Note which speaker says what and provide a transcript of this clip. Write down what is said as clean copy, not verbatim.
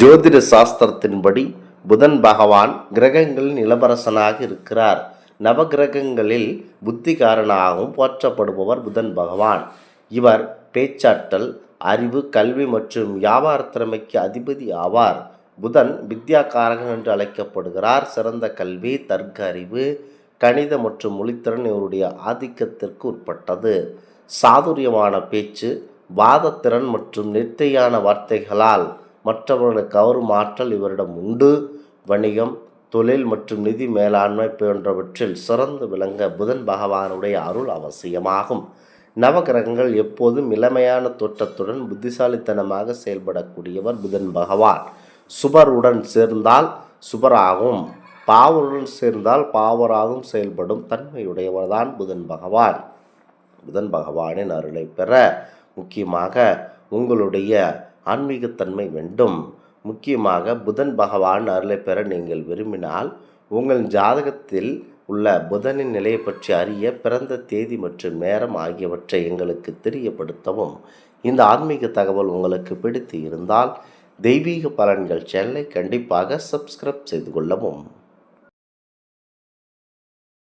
Speaker 1: ஜோதிட சாஸ்திரத்தின்படி புதன் பகவான் கிரகங்களின் இளவரசனாக இருக்கிறார். நவகிரகங்களில் புத்திகாரனாகவும் போற்றப்படுபவர் புதன் பகவான். இவர் பேச்சாற்றல், அறிவு, கல்வி மற்றும் வியாபார திறமைக்கு அதிபதி ஆவார். புதன் வித்யாகாரகன் என்று அழைக்கப்படுகிறார். சிறந்த கல்வி, தர்க்க அறிவு, கணித மற்றும் மொழித்திறன் இவருடைய ஆதிக்கத்திற்கு உட்பட்டது. சாதுரியமான பேச்சு, வாதத்திறன் மற்றும் நெட்டையான வார்த்தைகளால் மற்றவர்களை கவரும் ஆற்றல் இவரிடம் உண்டு. வணிகம், தொழில் மற்றும் நிதி மேலாண்மை போன்றவற்றில் சிறந்து விளங்க புதன் பகவானுடைய அருள் அவசியமாகும். நவகிரகங்கள் எப்போதும் இளமையான தோற்றத்துடன் புத்திசாலித்தனமாக செயல்படக்கூடியவர் புதன் பகவான். சுபருடன் சேர்ந்தால் சுபராகவும், பாவருடன் சேர்ந்தால் பாவராகவும் செயல்படும் தன்மையுடையவர்தான் புதன் பகவான். புதன் பகவானின் அருளை பெற முக்கியமாக உங்களுடைய ஆன்மீகத்தன்மை வேண்டும். முக்கியமாக புதன் பகவான் அருளை பெற நீங்கள் விரும்பினால் உங்கள் ஜாதகத்தில் உள்ள புதனின் நிலையை பற்றி அறிய பிறந்த தேதி மற்றும் நேரம் ஆகியவற்றை எங்களுக்கு தெரியப்படுத்தவும். இந்த ஆன்மீக தகவல் உங்களுக்கு பிடித்து இருந்தால் தெய்வீக பலன்கள் சேனலை கண்டிப்பாக சப்ஸ்கிரைப் செய்து கொள்ளவும்.